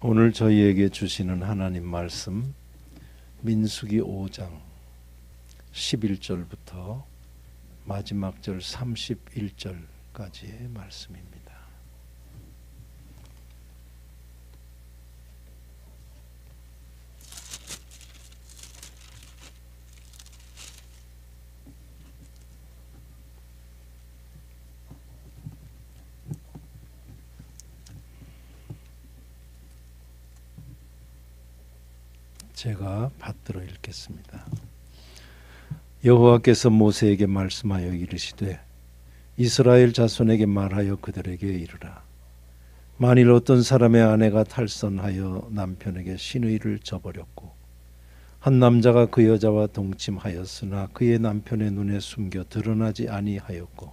오늘 저희에게 주시는 하나님 말씀 민수기 5장 11절부터 마지막 절 31절까지의 말씀입니다. 제가 받들어 읽겠습니다. 여호와께서 모세에게 말씀하여 이르시되 이스라엘 자손에게 말하여 그들에게 이르라. 만일 어떤 사람의 아내가 탈선하여 남편에게 신의를 저버렸고 한 남자가 그 여자와 동침하였으나 그의 남편의 눈에 숨겨 드러나지 아니하였고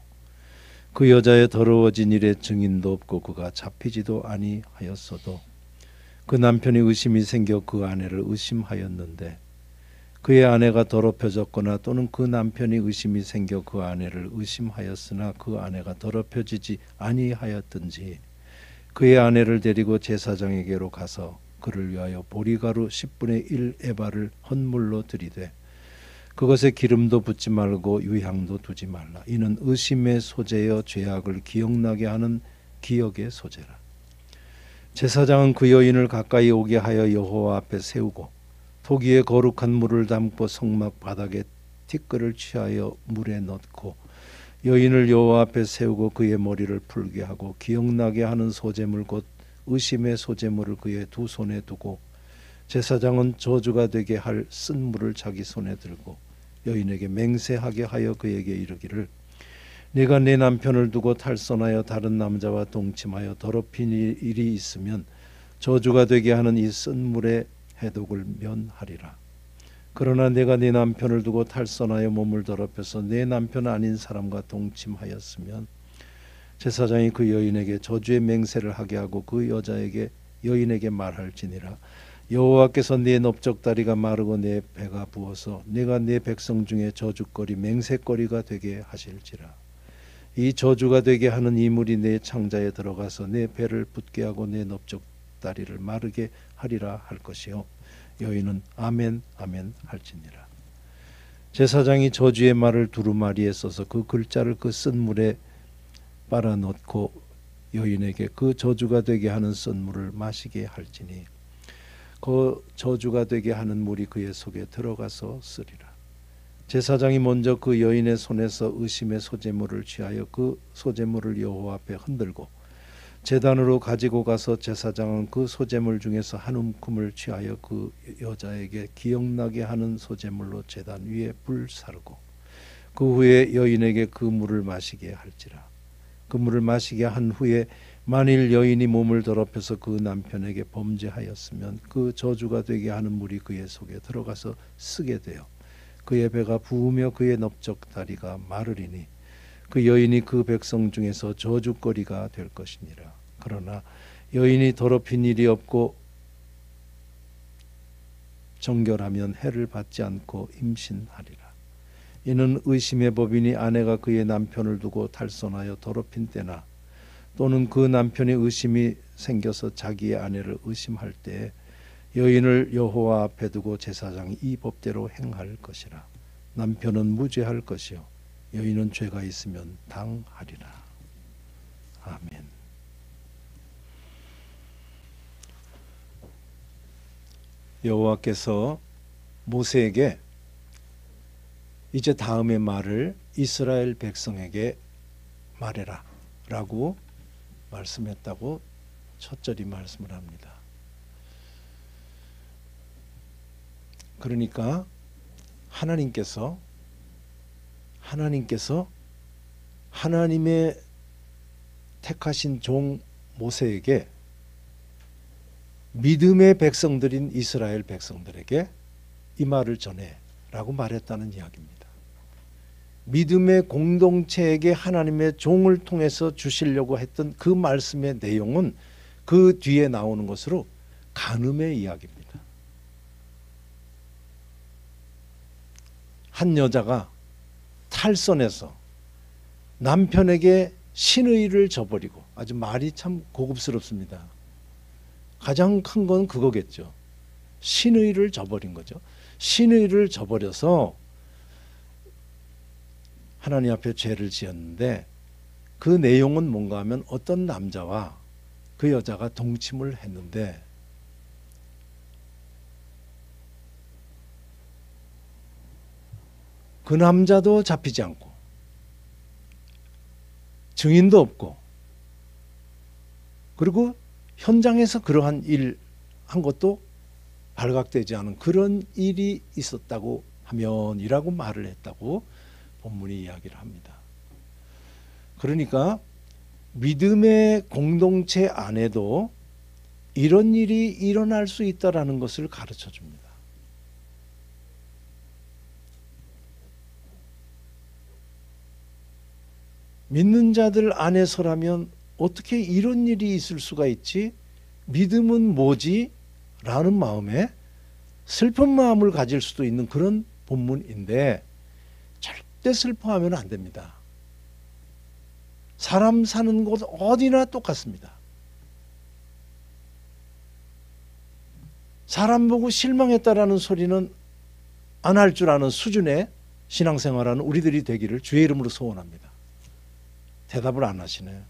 그 여자의 더러워진 일에 증인도 없고 그가 잡히지도 아니하였어도 그 남편이 의심이 생겨 그 아내를 의심하였는데 그의 아내가 더럽혀졌거나 또는 그 남편이 의심이 생겨 그 아내를 의심하였으나 그 아내가 더럽혀지지 아니하였든지 그의 아내를 데리고 제사장에게로 가서 그를 위하여 보리가루 10분의 1 에바를 헌물로 드리되 그것에 기름도 붓지 말고 유향도 두지 말라. 이는 의심의 소재여 죄악을 기억나게 하는 기억의 소재라. 제사장은 그 여인을 가까이 오게 하여 여호와 앞에 세우고 토기에 거룩한 물을 담고 성막 바닥에 티끌을 취하여 물에 넣고 여인을 여호와 앞에 세우고 그의 머리를 풀게 하고 기억나게 하는 소재물 곧 의심의 소재물을 그의 두 손에 두고 제사장은 저주가 되게 할 쓴 물을 자기 손에 들고 여인에게 맹세하게 하여 그에게 이르기를 네가 네 남편을 두고 탈선하여 다른 남자와 동침하여 더럽힌 일이 있으면 저주가 되게 하는 이 쓴 물의 해독을 면하리라. 그러나 내가 네 남편을 두고 탈선하여 몸을 더럽혀서 네 남편 아닌 사람과 동침하였으면 제사장이 그 여인에게 저주의 맹세를 하게 하고 그 여인에게 말할지니라. 여호와께서 네 넓적다리가 마르고 네 배가 부어서 네가 네 백성 중에 저주거리 맹세거리가 되게 하실지라. 이 저주가 되게 하는 이 물이 내 창자에 들어가서 내 배를 붓게 하고 내 넓적다리를 마르게 하리라 할 것이요 여인은 아멘 아멘 할지니라. 제사장이 저주의 말을 두루마리에 써서 그 글자를 그 쓴 물에 빨아 넣고 여인에게 그 저주가 되게 하는 쓴 물을 마시게 할지니 그 저주가 되게 하는 물이 그의 속에 들어가서 쓰리라. 제사장이 먼저 그 여인의 손에서 의심의 소재물을 취하여 그 소재물을 여호와 앞에 흔들고 제단으로 가지고 가서 제사장은 그 소재물 중에서 한 움큼을 취하여 그 여자에게 기억나게 하는 소재물로 제단 위에 불 사르고 그 후에 여인에게 그 물을 마시게 할지라. 그 물을 마시게 한 후에 만일 여인이 몸을 더럽혀서 그 남편에게 범죄하였으면 그 저주가 되게 하는 물이 그의 속에 들어가서 쓰게 되어 그의 배가 부으며 그의 넓적다리가 마르리니 그 여인이 그 백성 중에서 저주거리가 될 것이니라. 그러나 여인이 더럽힌 일이 없고 정결하면 해를 받지 않고 임신하리라. 이는 의심의 법이니 아내가 그의 남편을 두고 탈선하여 더럽힌 때나 또는 그 남편의 의심이 생겨서 자기의 아내를 의심할 때에 여인을 여호와 앞에 두고 제사장이 이 법대로 행할 것이라. 남편은 무죄할 것이요 여인은 죄가 있으면 당하리라. 아멘. 여호와께서 모세에게 이제 다음의 말을 이스라엘 백성에게 말해라 라고 말씀했다고 첫 절이 말씀을 합니다. 그러니까 하나님께서 하나님의 택하신 종 모세에게 믿음의 백성들인 이스라엘 백성들에게 이 말을 전해라고 말했다는 이야기입니다. 믿음의 공동체에게 하나님의 종을 통해서 주시려고 했던 그 말씀의 내용은 그 뒤에 나오는 것으로 간음의 이야기입니다. 한 여자가 탈선해서 남편에게 신의를 저버리고, 아주 말이 참 고급스럽습니다. 가장 큰 건 그거겠죠. 신의를 저버린 거죠. 신의를 저버려서 하나님 앞에 죄를 지었는데, 그 내용은 뭔가 하면 어떤 남자와 그 여자가 동침을 했는데, 그 남자도 잡히지 않고 증인도 없고, 그리고 현장에서 그러한 일 한 것도 발각되지 않은 그런 일이 있었다고 하면이라고 말을 했다고 본문이 이야기를 합니다. 그러니까 믿음의 공동체 안에도 이런 일이 일어날 수 있다라는 것을 가르쳐 줍니다. 믿는 자들 안에서라면 어떻게 이런 일이 있을 수가 있지? 믿음은 뭐지? 라는 마음에 슬픈 마음을 가질 수도 있는 그런 본문인데, 절대 슬퍼하면 안 됩니다. 사람 사는 곳 어디나 똑같습니다. 사람 보고 실망했다라는 소리는 안 할 줄 아는 수준의 신앙생활하는 우리들이 되기를 주의 이름으로 소원합니다. 대답을 안 하시네요.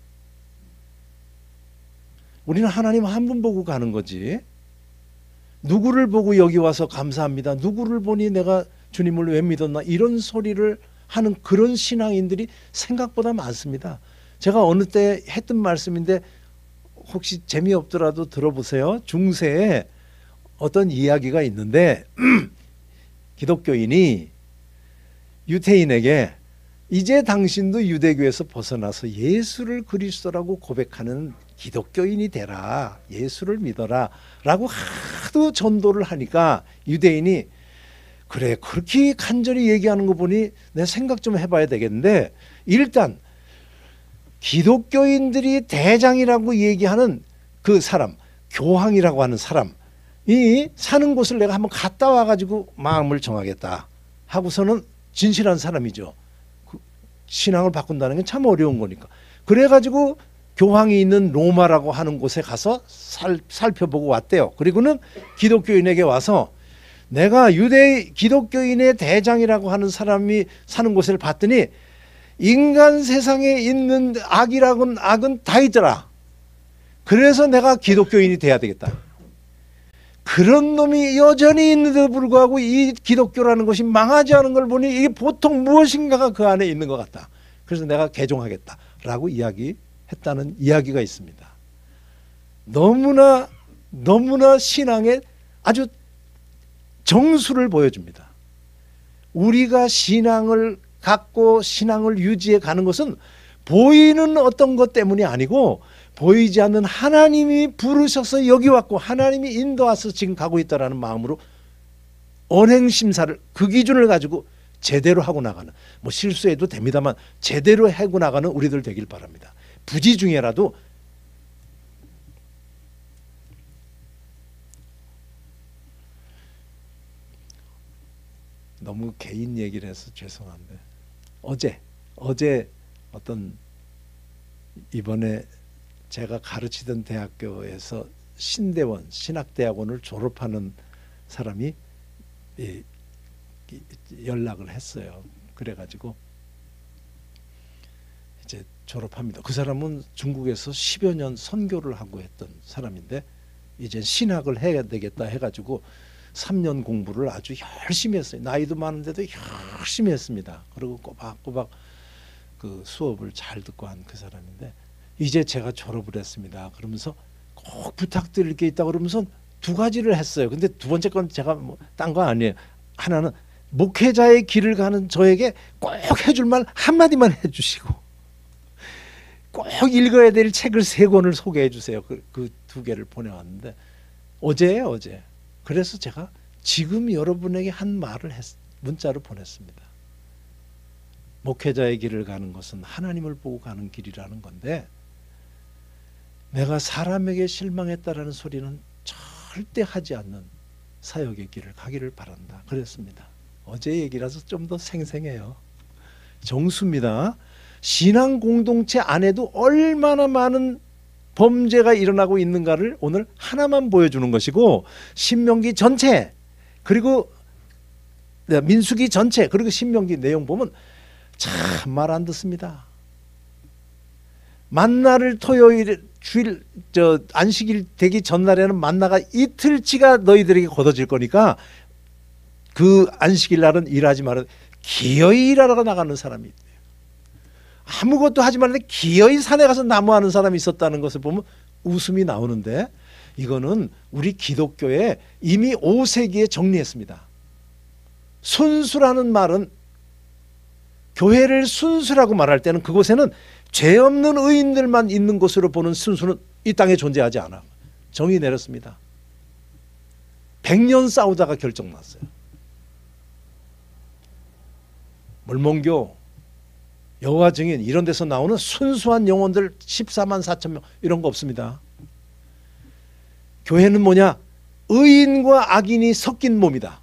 우리는 하나님 한 분 보고 가는 거지, 누구를 보고 여기 와서 감사합니다, 누구를 보니 내가 주님을 왜 믿었나, 이런 소리를 하는 그런 신앙인들이 생각보다 많습니다. 제가 어느 때 했던 말씀인데 혹시 재미없더라도 들어보세요. 중세에 어떤 이야기가 있는데 기독교인이 유태인에게 이제 당신도 유대교에서 벗어나서 예수를 그리스도라고 고백하는 기독교인이 되라, 예수를 믿어라 라고 하도 전도를 하니까 유대인이 그래, 그렇게 간절히 얘기하는 거 보니 내 생각 좀 해봐야 되겠는데, 일단 기독교인들이 대장이라고 얘기하는 그 사람, 교황이라고 하는 사람이 사는 곳을 내가 한번 갔다 와가지고 마음을 정하겠다 하고서는, 진실한 사람이죠. 신앙을 바꾼다는 게 참 어려운 거니까. 그래가지고 교황이 있는 로마라고 하는 곳에 가서 살펴보고 왔대요. 그리고는 기독교인에게 와서, 내가 기독교인의 대장이라고 하는 사람이 사는 곳을 봤더니 인간 세상에 있는 악은 다 있더라. 그래서 내가 기독교인이 돼야 되겠다. 그런 놈이 여전히 있는데도 불구하고 이 기독교라는 것이 망하지 않은 걸 보니 이게 보통 무엇인가가 그 안에 있는 것 같다. 그래서 내가 개종하겠다라고 이야기했다는 이야기가 있습니다. 너무나 신앙의 아주 정수를 보여줍니다. 우리가 신앙을 갖고 신앙을 유지해 가는 것은 보이는 어떤 것 때문이 아니고, 보이지 않는 하나님이 부르셔서 여기 왔고 하나님이 인도와서 지금 가고 있다라는 마음으로 언행심사를, 그 기준을 가지고 제대로 하고 나가는, 뭐 실수해도 됩니다만 제대로 하고 나가는 우리들 되길 바랍니다. 부지 중에라도 너무 개인 얘기를 해서 죄송한데, 어제 어떤 이번에 제가 가르치던 대학교에서 신대원, 신학대학원을 졸업하는 사람이 연락을 했어요. 그래가지고 이제 졸업합니다. 그 사람은 중국에서 10여 년 선교를 하고 했던 사람인데, 이제 신학을 해야 되겠다 해가지고 3년 공부를 아주 열심히 했어요. 나이도 많은데도 열심히 했습니다. 그리고 꼬박꼬박 그 수업을 잘 듣고 한 그 사람인데, 이제 제가 졸업을 했습니다. 그러면서 꼭 부탁드릴 게 있다 그러면서 두 가지를 했어요. 근데 두 번째 건 제가 뭐 딴 거 아니에요. 하나는 목회자의 길을 가는 저에게 꼭 해줄 말 한마디만 해주시고, 꼭 읽어야 될 책을 3권을 소개해 주세요. 그 두 개를 보내왔는데, 어제예요, 어제. 그래서 제가 지금 여러분에게 한 말을 문자로 보냈습니다. 목회자의 길을 가는 것은 하나님을 보고 가는 길이라는 건데, 내가 사람에게 실망했다라는 소리는 절대 하지 않는 사역의 길을 가기를 바란다. 그랬습니다. 어제 얘기라서 좀 더 생생해요. 정수입니다. 신앙 공동체 안에도 얼마나 많은 범죄가 일어나고 있는가를 오늘 하나만 보여주는 것이고, 신명기 전체 그리고 민수기 전체 그리고 신명기 내용 보면 참 말 안 듣습니다. 만나를 토요일 주일 안식일 되기 전날에는 만나가 이틀치가 너희들에게 걷어질 거니까 그 안식일 날은 일하지 말아. 기어이 일하러 나가는 사람이 있대요. 아무것도 하지 말는데 기어이 산에 가서 나무하는 사람이 있었다는 것을 보면 웃음이 나오는데, 이거는 우리 기독교에 이미 5세기에 정리했습니다. 순수라는 말은, 교회를 순수라고 말할 때는 그곳에는 죄 없는 의인들만 있는 곳으로 보는 순수는 이 땅에 존재하지 않아. 정의 내렸습니다. 100년 싸우다가 결정났어요. 몰몬교, 여호와 증인 이런 데서 나오는 순수한 영혼들 14만 4천 명 이런 거 없습니다. 교회는 뭐냐? 의인과 악인이 섞인 몸이다.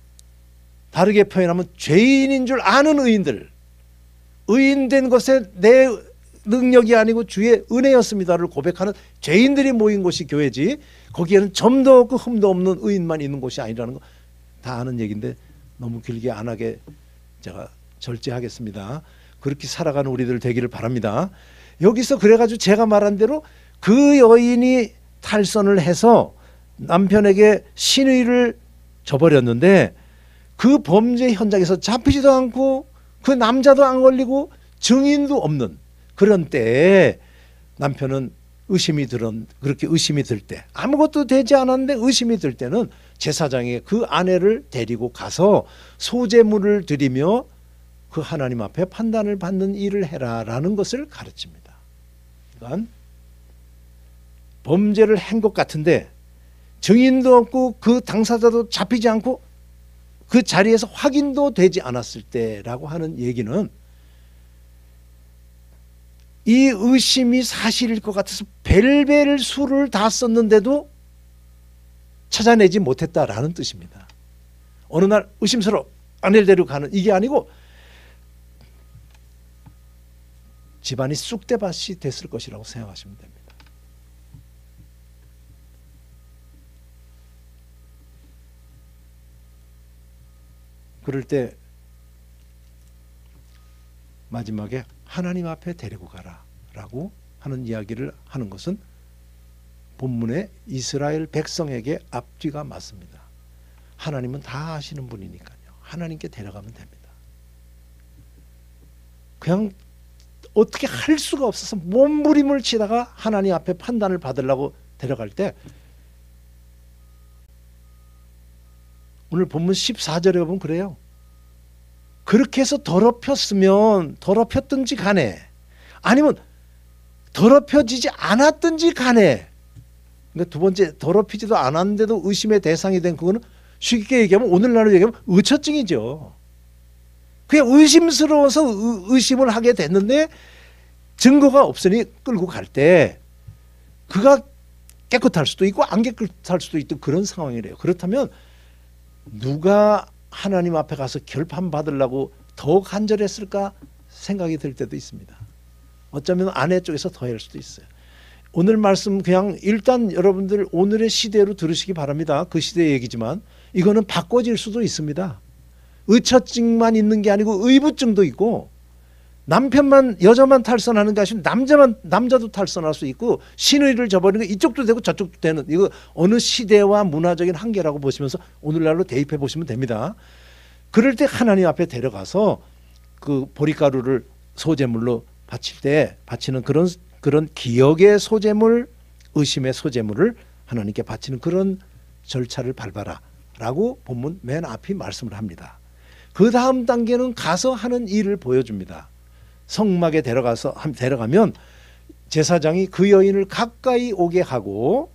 다르게 표현하면 죄인인 줄 아는 의인들, 의인된 것에 내 능력이 아니고 주의 은혜였습니다를 고백하는 죄인들이 모인 곳이 교회지, 거기에는 점도 없고 흠도 없는 의인만 있는 곳이 아니라는 거 다 아는 얘기인데 너무 길게 안 하게 제가 절제하겠습니다. 그렇게 살아가는 우리들 되기를 바랍니다. 여기서 그래가지고 제가 말한 대로 그 여인이 탈선을 해서 남편에게 신의를 저버렸는데, 그 범죄 현장에서 잡히지도 않고 그 남자도 안 걸리고 증인도 없는 그런 때에 남편은 그렇게 의심이 들 때, 아무것도 되지 않았는데 의심이 들 때는 제사장에게 그 아내를 데리고 가서 소제물을 드리며 그 하나님 앞에 판단을 받는 일을 해라라는 것을 가르칩니다. 그러니까 범죄를 한 것 같은데 증인도 없고 그 당사자도 잡히지 않고 그 자리에서 확인도 되지 않았을 때라고 하는 얘기는, 이 의심이 사실일 것 같아서 벨벨 수를 다 썼는데도 찾아내지 못했다라는 뜻입니다. 어느 날 의심스러워 아내를 데려가는 이게 아니고 집안이 쑥대밭이 됐을 것이라고 생각하시면 됩니다. 그럴 때 마지막에 하나님 앞에 데리고 가라 라고 하는 이야기를 하는 것은 본문의 이스라엘 백성에게 앞뒤가 맞습니다. 하나님은 다 아시는 분이니까요. 하나님께 데려가면 됩니다. 그냥 어떻게 할 수가 없어서 몸부림을 치다가 하나님 앞에 판단을 받으려고 데려갈 때, 오늘 본문 14절에 보면 그래요. 그렇게 해서 더럽혔으면 더럽혔든지 간에, 아니면 더럽혀지지 않았든지 간에, 그러니까 두 번째 더럽히지도 않았는데도 의심의 대상이 된 그거는 쉽게 얘기하면, 오늘날로 얘기하면 의처증이죠. 그게 의심스러워서 의심을 하게 됐는데 증거가 없으니 끌고 갈 때 그가 깨끗할 수도 있고 안 깨끗할 수도 있던 그런 상황이래요. 그렇다면 누가 하나님 앞에 가서 결판 받으려고 더 간절했을까 생각이 들 때도 있습니다. 어쩌면 아내 쪽에서 더 할 수도 있어요. 오늘 말씀 그냥 일단 여러분들 오늘의 시대로 들으시기 바랍니다. 그 시대의 얘기지만 이거는 바꿔질 수도 있습니다. 의처증만 있는 게 아니고 의부증도 있고, 남편만 여자만 탈선하는 게 아니라 남자도 탈선할 수 있고, 신의를 저버리는 게 이쪽도 되고 저쪽도 되는, 이거 어느 시대와 문화적인 한계라고 보시면서 오늘날로 대입해 보시면 됩니다. 그럴 때 하나님 앞에 데려가서 그 보리가루를 소제물로 바치는 그런 기억의 소제물, 의심의 소제물을 하나님께 바치는 그런 절차를 밟아라 라고 본문 맨 앞이 말씀을 합니다. 그 다음 단계는 가서 하는 일을 보여줍니다. 성막에 데려가면 제사장이 그 여인을 가까이 오게 하고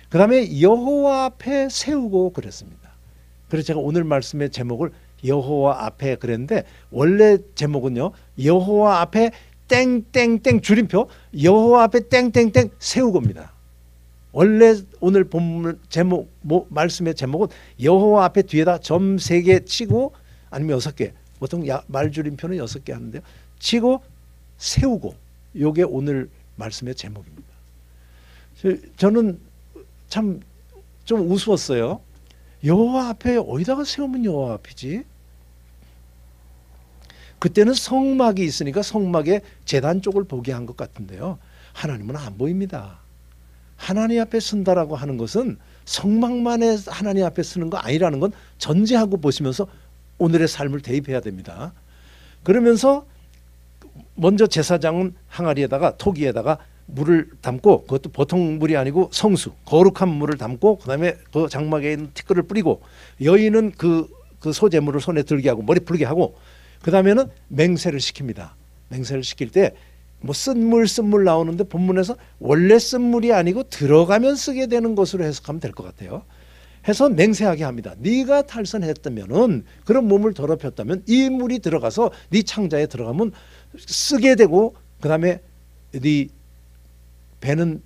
그 다음에 여호와 앞에 세우고 그랬습니다. 그래서 제가 오늘 말씀의 제목을 여호와 앞에 그랬는데, 원래 제목은요, 여호와 앞에 땡땡땡 줄임표 여호와 앞에 땡땡땡 세우고입니다. 원래 오늘 본문 제목 말씀의 제목은 여호와 앞에 뒤에다 점 3개 치고, 아니면 6개, 보통 말줄임표는 6개 하는데요, 치고 세우고, 요게 오늘 말씀의 제목입니다. 저는 참 좀 우스웠어요. 여호와 앞에 어디다가 세우면 여호와 앞이지? 그때는 성막이 있으니까 성막의 제단 쪽을 보게 한 것 같은데요. 하나님은 안 보입니다. 하나님 앞에 쓴다라고 하는 것은 성막만에 하나님 앞에 쓰는 거 아니라는 건 전제하고 보시면서 오늘의 삶을 대입해야 됩니다. 그러면서 먼저 제사장은 항아리에다가 토기에다가 물을 담고, 그것도 보통 물이 아니고 성수, 거룩한 물을 담고, 그 다음에 그 장막에 있는 티끌을 뿌리고, 여인은 그 소재물을 손에 들게 하고 머리 풀게 하고, 그 다음에는 맹세를 시킵니다. 맹세를 시킬 때 뭐 쓴물 나오는데 본문에서 원래 쓴물이 아니고 들어가면 쓰게 되는 것으로 해석하면 될 것 같아요. 해서 맹세하게 합니다. 네가 탈선했다면은, 그런 몸을 더럽혔다면 이 물이 들어가서 네 창자에 들어가면 쓰게 되고, 그 다음에 네 배는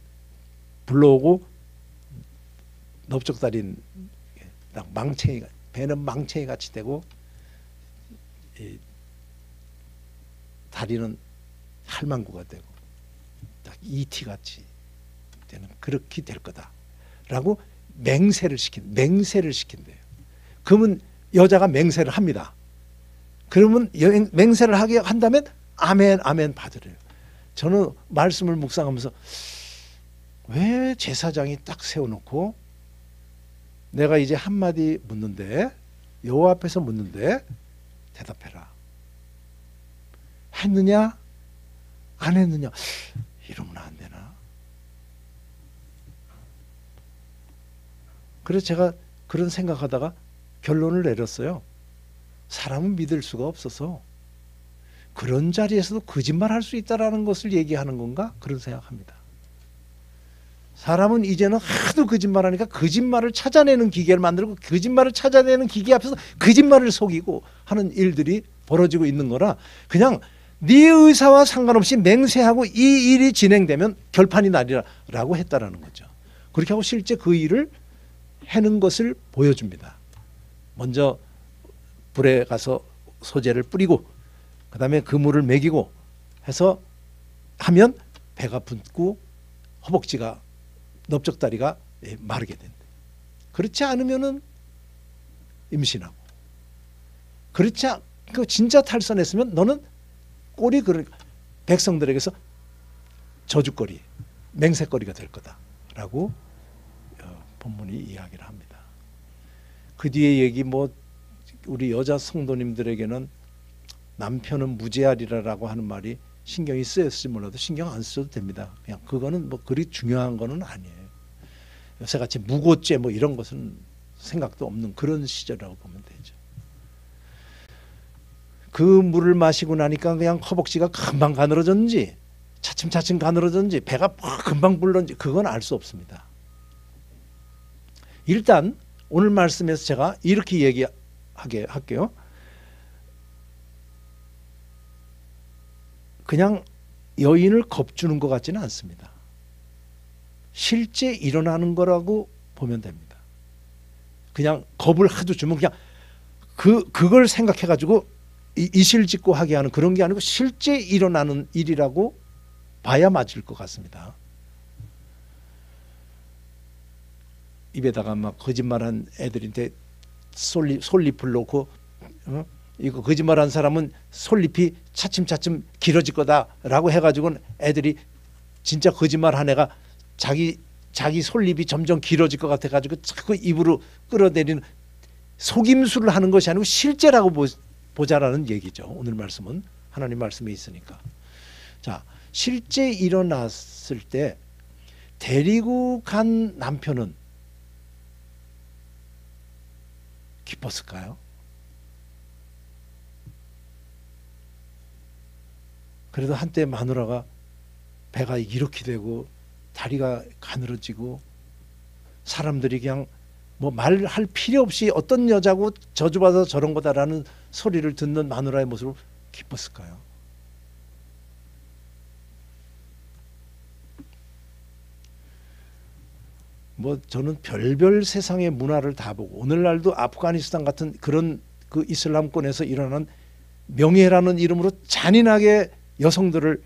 불러오고 넓적다린 망챙이가, 배는 망챙이 같이 되고 이 다리는 할망구가 되고 딱 이티 같이 되는, 그렇게 될 거다라고 맹세를 시킨대요. 그러면 여자가 맹세를 합니다. 그러면 맹세를 하게 한다면 아멘 아멘 받으래요. 저는 말씀을 묵상하면서 왜 제사장이 딱 세워놓고 내가 이제 한마디 묻는데, 여호와 앞에서 묻는데 대답해라. 했느냐 안 했느냐, 이러면 안 되나? 그래서 제가 그런 생각하다가 결론을 내렸어요. 사람은 믿을 수가 없어서 그런 자리에서도 거짓말할 수 있다라는 것을 얘기하는 건가? 그런 생각합니다. 사람은 이제는 하도 거짓말하니까 거짓말을 찾아내는 기계를 만들고, 거짓말을 찾아내는 기계 앞에서 거짓말을 속이고 하는 일들이 벌어지고 있는 거라, 그냥 네 의사와 상관없이 맹세하고 이 일이 진행되면 결판이 나리라고 했다라는 거죠. 그렇게 하고 실제 그 일을 해는 것을 보여줍니다. 먼저 불에 가서 소재를 뿌리고, 그 다음에 그 물을 먹이고 해서 하면 배가 붓고 허벅지가, 넓적다리가 마르게 된다. 그렇지 않으면은 임신하고, 그렇지 그 진짜 탈선했으면 너는 꼴이 백성들에게서 저주거리, 맹세거리가 될 거다라고 본문이 이야기를 합니다. 그 뒤에 얘기, 뭐 우리 여자 성도님들에게는 남편은 무죄하리라라고 하는 말이 신경이 쓰였을지 몰라도 신경 안 써도 됩니다. 그냥 그거는 뭐 그리 중요한 거는 아니에요. 요새같이 무고죄 뭐 이런 것은 생각도 없는 그런 시절이라고 보면 되죠. 그 물을 마시고 나니까 그냥 허벅지가 금방 가늘어졌는지 차츰차츰 가늘어졌는지 배가 금방 불렀는지 그건 알 수 없습니다. 일단 오늘 말씀에서 제가 이렇게 얘기하게 할게요. 그냥 여인을 겁주는 것 같지는 않습니다. 실제 일어나는 거라고 보면 됩니다. 그냥 겁을 하도 주면 그냥 그걸 생각해 가지고 이실직고 하게 하는 그런 게 아니고 실제 일어나는 일이라고 봐야 맞을 것 같습니다. 입에다가 막 거짓말한 애들한테 솔잎을 놓고, 이거 거짓말한 사람은 솔잎이 차츰차츰 길어질 거다라고 해가지고는 애들이 진짜 거짓말한 애가 자기 솔잎이 점점 길어질 것 같아가지고 자꾸 입으로 끌어내리는 속임수를 하는 것이 아니고 실제라고 보자라는 얘기죠. 오늘 말씀은 하나님 말씀에 있으니까. 자, 실제 일어났을 때 데리고 간 남편은 기뻤을까요? 그래도 한때 마누라가 배가 이렇게 되고 다리가 가늘어지고 사람들이 그냥 뭐 말할 필요 없이 어떤 여자고 저주받아서 저런 거다라는 소리를 듣는 마누라의 모습을 기뻤을까요? 뭐 저는 별별 세상의 문화를 다 보고, 오늘날도 아프가니스탄 같은 그런 그 이슬람권에서 일어난 명예라는 이름으로 잔인하게 여성들을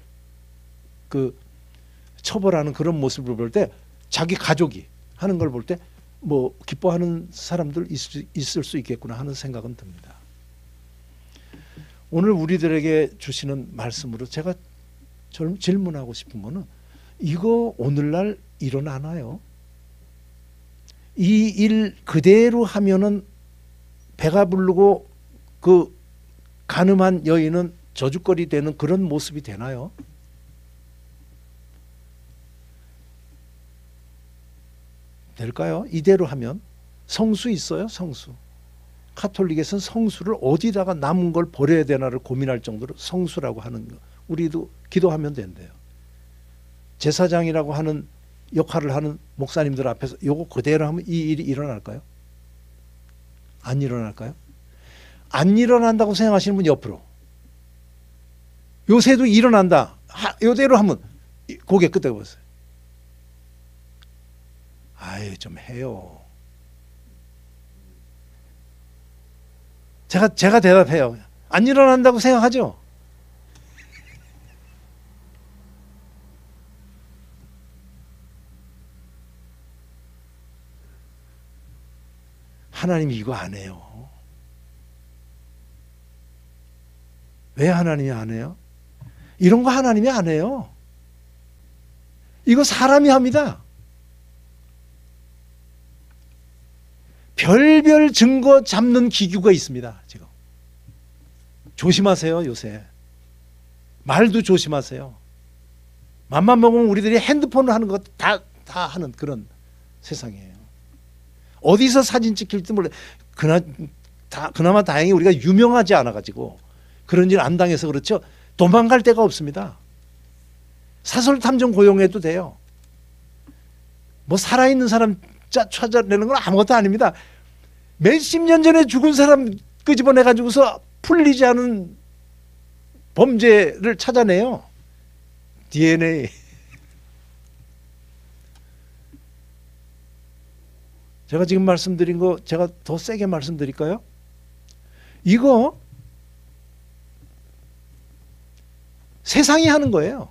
그 처벌하는 그런 모습을 볼 때 자기 가족이 하는 걸 볼 때 뭐 기뻐하는 사람들 있을 수 있겠구나 하는 생각은 듭니다. 오늘 우리들에게 주시는 말씀으로 제가 질문하고 싶은 거는 이거 오늘날 일어나나요? 이 일 그대로 하면은 배가 부르고 그 가늠한 여인은 저주거리 되는 그런 모습이 되나요? 될까요? 이대로 하면 성수 있어요? 성수. 카톨릭에서는 성수를 어디다가 남은 걸 버려야 되나를 고민할 정도로 성수라고 하는 거. 우리도 기도하면 된대요. 제사장이라고 하는 역할을 하는 목사님들 앞에서 요거 그대로 하면 이 일이 일어날까요? 안 일어날까요? 안 일어난다고 생각하시는 분 옆으로. 요새도 일어난다. 요대로 하면 고개 끄덕여보세요. 아유, 좀 해요. 제가 대답해요. 안 일어난다고 생각하죠? 하나님이 이거 안 해요. 왜 하나님이 안 해요? 이런 거 하나님이 안 해요. 이거 사람이 합니다. 별별 증거 잡는 기구가 있습니다. 지금 조심하세요. 요새 말도 조심하세요. 맘만 먹으면 우리들이 핸드폰을 하는 것 다 하는 그런 세상이에요. 어디서 사진 찍힐지 몰라요. 그나마 다행히 우리가 유명하지 않아가지고 그런 일 안 당해서 그렇죠. 도망갈 데가 없습니다. 사설 탐정 고용해도 돼요. 뭐 살아있는 사람 찾아내는 건 아무것도 아닙니다. 몇십 년 전에 죽은 사람 끄집어내가지고서 풀리지 않은 범죄를 찾아내요. DNA. 제가 지금 말씀드린 거 제가 더 세게 말씀드릴까요? 이거 세상이 하는 거예요.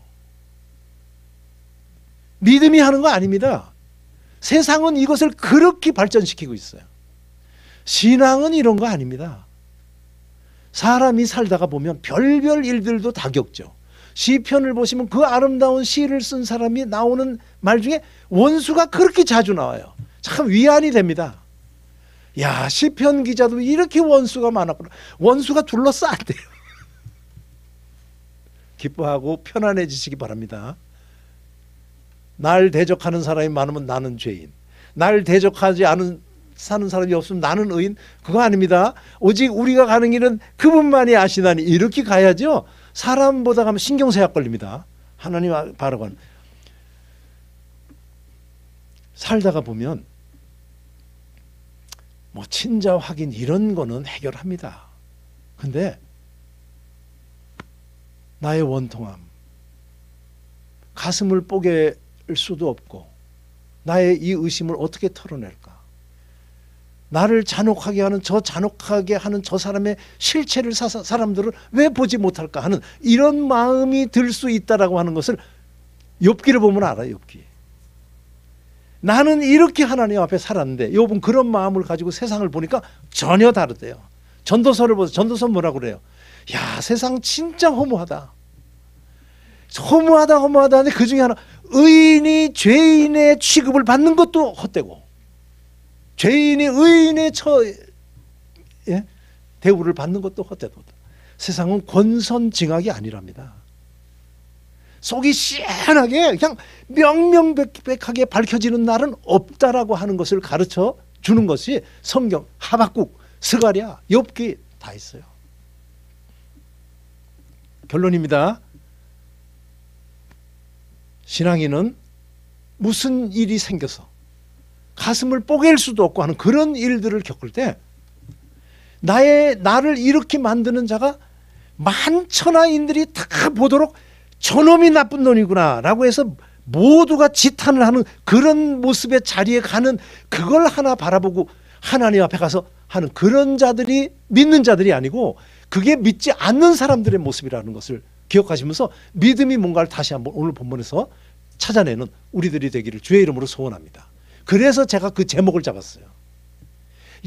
믿음이 하는 거 아닙니다. 세상은 이것을 그렇게 발전시키고 있어요. 신앙은 이런 거 아닙니다. 사람이 살다가 보면 별별 일들도 다 겪죠. 시편을 보시면 그 아름다운 시를 쓴 사람이 나오는 말 중에 원수가 그렇게 자주 나와요. 참 위안이 됩니다. 야, 시편 기자도 이렇게 원수가 많았구나. 원수가 둘러싸대요. 기뻐하고 편안해지시기 바랍니다. 날 대적하는 사람이 많으면 나는 죄인, 날 대적하지 않은 사는 사람이 없으면 나는 의인. 그거 아닙니다. 오직 우리가 가는 길은 그분만이 아시나니 이렇게 가야죠. 사람보다 가면 신경쇠약 걸립니다. 하나님 바라고 살다가 보면 뭐 친자 확인 이런 거는 해결합니다. 근데 나의 원통함, 가슴을 뽀갤 수도 없고 나의 이 의심을 어떻게 털어낼까? 나를 잔혹하게 하는 저 사람의 실체를 사람들을 왜 보지 못할까 하는 이런 마음이 들 수 있다라고 하는 것을 욥기를 보면 알아요. 욥기. 나는 이렇게 하나님 앞에 살았는데 욥은 그런 마음을 가지고 세상을 보니까 전혀 다르대요. 전도서를 보세요. 전도서 뭐라고 그래요? 야, 세상 진짜 허무하다. 허무하다 하는데 그 중에 하나, 의인이 죄인의 취급을 받는 것도 헛되고 죄인이 의인의 대우를 받는 것도 헛되다. 세상은 권선징악이 아니랍니다. 속이 시원하게 그냥 명명백백하게 밝혀지는 날은 없다라고 하는 것을 가르쳐 주는 것이 성경, 하박국, 스가랴, 욥기 다 있어요. 결론입니다. 신앙인은 무슨 일이 생겨서 가슴을 뽀갤 수도 없고 하는 그런 일들을 겪을 때 나를 이렇게 만드는 자가 만천하인들이 다 보도록 저놈이 나쁜 놈이구나 라고 해서 모두가 지탄을 하는 그런 모습의 자리에 가는 그걸 하나 바라보고 하나님 앞에 가서 하는 그런 자들이 믿는 자들이 아니고 그게 믿지 않는 사람들의 모습이라는 것을 기억하시면서 믿음이 뭔가를 다시 한번 오늘 본문에서 찾아내는 우리들이 되기를 주의 이름으로 소원합니다. 그래서 제가 그 제목을 잡았어요.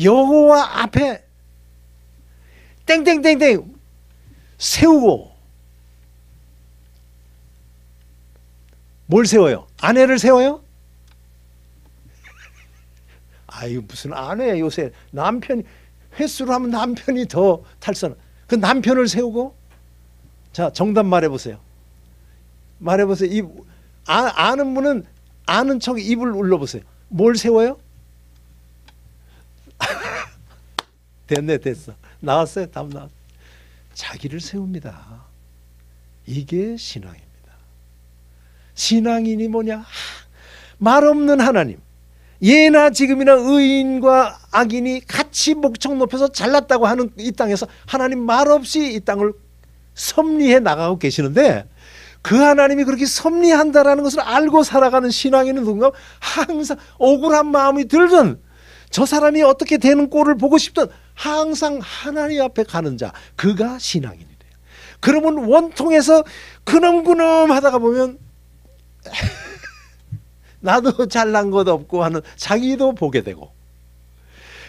여호와 앞에 땡땡땡땡 세우고. 뭘 세워요? 아내를 세워요? 아유, 무슨 아내야. 요새 남편이 횟수로 하면 남편이 더 탈선. 그 남편을 세우고. 자, 정답 말해보세요. 말해보세요. 아는 분은 아는 척 입을 울려보세요. 뭘 세워요? 됐네, 됐어. 나왔어요. 답 나왔어요. 자기를 세웁니다. 이게 신앙입니다. 신앙인이 뭐냐? 말 없는 하나님. 예나 지금이나 의인과 악인이 같이 목청 높여서 잘났다고 하는 이 땅에서 하나님 말없이 이 땅을 섭리해 나가고 계시는데, 그 하나님이 그렇게 섭리한다라는 것을 알고 살아가는 신앙인은 누군가 항상 억울한 마음이 들든 저 사람이 어떻게 되는 꼴을 보고 싶든 항상 하나님 앞에 가는 자, 그가 신앙인이 돼요. 그러면 원통에서 그놈그놈 하다가 보면 나도 잘난 것 없고 하는 자기도 보게 되고,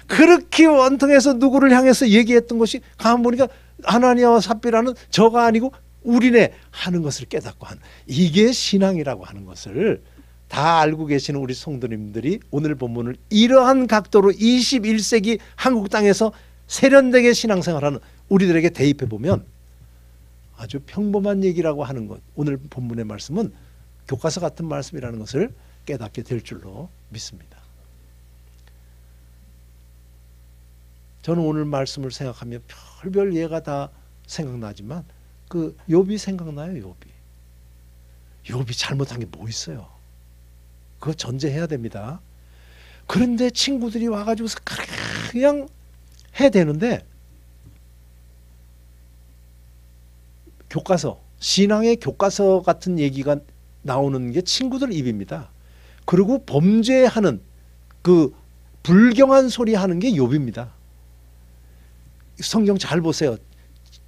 그렇게 원통에서 누구를 향해서 얘기했던 것이 가만 보니까 아나니아와 삽비라는 저가 아니고 우리네 하는 것을 깨닫고 하는, 이게 신앙이라고 하는 것을 다 알고 계시는 우리 성도님들이 오늘 본문을 이러한 각도로 21세기 한국 땅에서 세련되게 신앙생활하는 우리들에게 대입해 보면 아주 평범한 얘기라고 하는 것, 오늘 본문의 말씀은 교과서 같은 말씀이라는 것을 깨닫게 될 줄로 믿습니다. 저는 오늘 말씀을 생각하면 별별 예가 다 생각나지만 그 욥이 생각나요. 욥이 잘못한 게 뭐 있어요? 그거 전제해야 됩니다. 그런데 친구들이 와가지고 그냥 해야 되는데, 교과서, 신앙의 교과서 같은 얘기가 나오는 게 친구들 입입니다. 그리고 범죄하는 그 불경한 소리 하는 게 욥입니다. 성경 잘 보세요.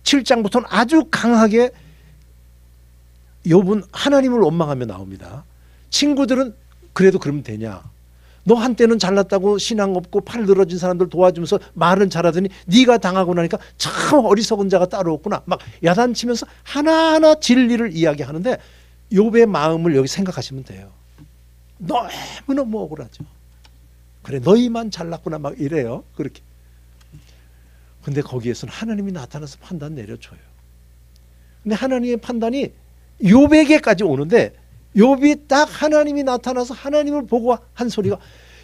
7장부터는 아주 강하게 욥은 하나님을 원망하며 나옵니다. 친구들은 그래도 그러면 되냐? 너 한때는 잘났다고 신앙 없고 팔 늘어진 사람들 도와주면서 말은 잘하더니 네가 당하고 나니까 참 어리석은 자가 따로 없구나. 막 야단치면서 하나하나 진리를 이야기하는데 욥의 마음을 여기 생각하시면 돼요. 너무너무 억울하죠. 그래, 너희만 잘났구나 막 이래요. 그렇게. 근데 거기에서는 하나님이 나타나서 판단 내려줘요. 근데 하나님의 판단이 욥에게까지 오는데, 욥이 딱 하나님이 나타나서 하나님을 보고 한 소리가,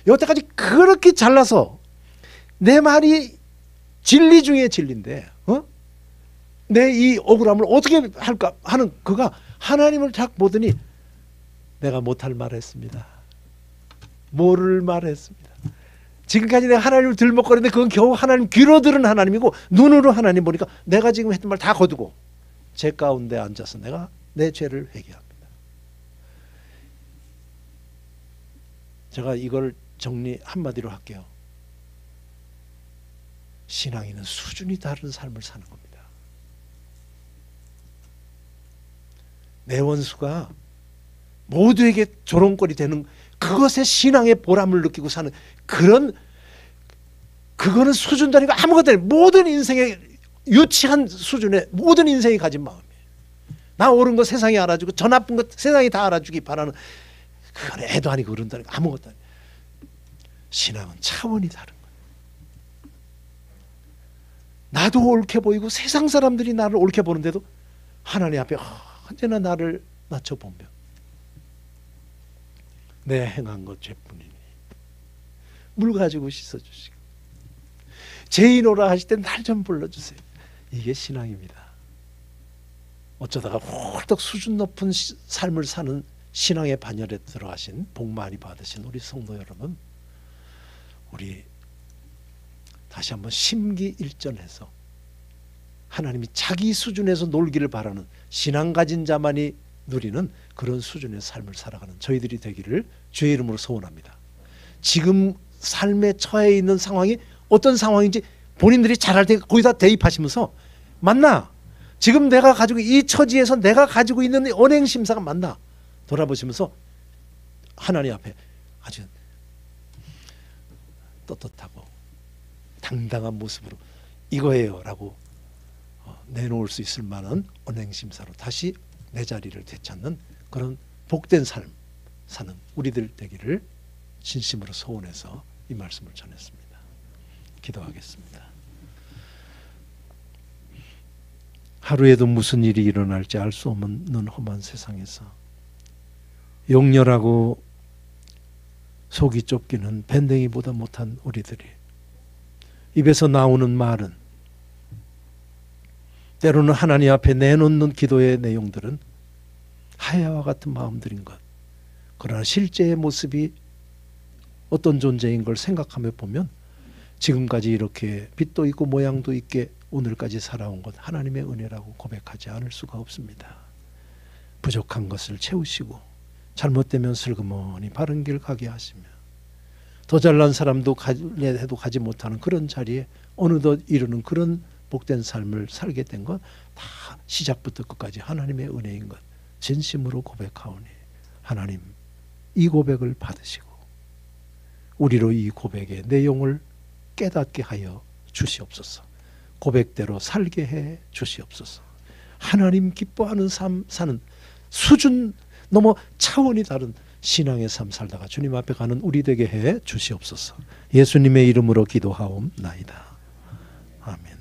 여태까지 그렇게 잘나서 내 말이 진리 중에 진리인데 내 이 억울함을 어떻게 할까 하는 그가 하나님을 딱 보더니 내가 못할 말을 했습니다. 뭐를 말했습니다. 지금까지 내가 하나님을 들먹거리는데 그건 겨우 하나님 귀로 들은 하나님이고 눈으로 하나님 보니까 내가 지금 했던 말 다 거두고 제 가운데 앉아서 내가 내 죄를 회개합니다. 제가 이걸 정리 한마디로 할게요. 신앙인은 수준이 다른 삶을 사는 겁니다. 내 원수가 모두에게 조롱거리 되는 그것에 신앙의 보람을 느끼고 사는 그거는 수준도 아니고 아무것도 아니고 모든 인생의 유치한 수준의 모든 인생이 가진 마음이에요. 나 옳은 거 세상이 알아주고 저 나쁜 거 세상이 다 알아주기 바라는, 그건 애도 아니고 어른도 아니고 아무것도 아니고. 신앙은 차원이 다른 거예요. 나도 옳게 보이고 세상 사람들이 나를 옳게 보는데도 하나님 앞에 언제나 나를 낮춰보며 내 행한 것 죄뿐이니 물 가지고 씻어주시고 죄인오라 하실 때 날 좀 불러주세요. 이게 신앙입니다. 어쩌다가 홀딱 수준 높은 삶을 사는 신앙의 반열에 들어가신 복 많이 받으신 우리 성도 여러분, 우리 다시 한번 심기일전해서 하나님이 자기 수준에서 놀기를 바라는, 신앙 가진 자만이 누리는 그런 수준의 삶을 살아가는 저희들이 되기를 주의 이름으로 소원합니다. 지금 삶에 처해 있는 상황이 어떤 상황인지 본인들이 잘할 때 거기다 대입하시면서, 맞나? 지금 내가 가지고 이 처지에서 내가 가지고 있는 언행심사가 맞나? 돌아보시면서 하나님 앞에 아주 떳떳하고 당당한 모습으로 이거예요 라고 내놓을 수 있을 만한 언행심사로 다시 내 자리를 되찾는 그런 복된 삶 사는 우리들 되기를 진심으로 소원해서 이 말씀을 전했습니다. 기도하겠습니다. 하루에도 무슨 일이 일어날지 알 수 없는 험한 세상에서 용렬하고 속이 좁기는 밴댕이보다 못한 우리들이 입에서 나오는 말은 때로는 하나님 앞에 내놓는 기도의 내용들은 하야와 같은 마음들인 것. 그러나 실제의 모습이 어떤 존재인 걸 생각하며 보면 지금까지 이렇게 빛도 있고 모양도 있게 오늘까지 살아온 것 하나님의 은혜라고 고백하지 않을 수가 없습니다. 부족한 것을 채우시고 잘못되면 슬그머니 바른 길 가게 하시며 더 잘난 사람도 해도 가지 못하는 그런 자리에 어느덧 이르는 그런 복된 삶을 살게 된 것 다 시작부터 끝까지 하나님의 은혜인 것 진심으로 고백하오니 하나님 이 고백을 받으시고 우리로 이 고백의 내용을 깨닫게 하여 주시옵소서. 고백대로 살게 해 주시옵소서. 하나님 기뻐하는 삶 사는 수준 넘어 차원이 다른 신앙의 삶 살다가 주님 앞에 가는 우리 되게 해 주시옵소서. 예수님의 이름으로 기도하옵나이다. 아멘.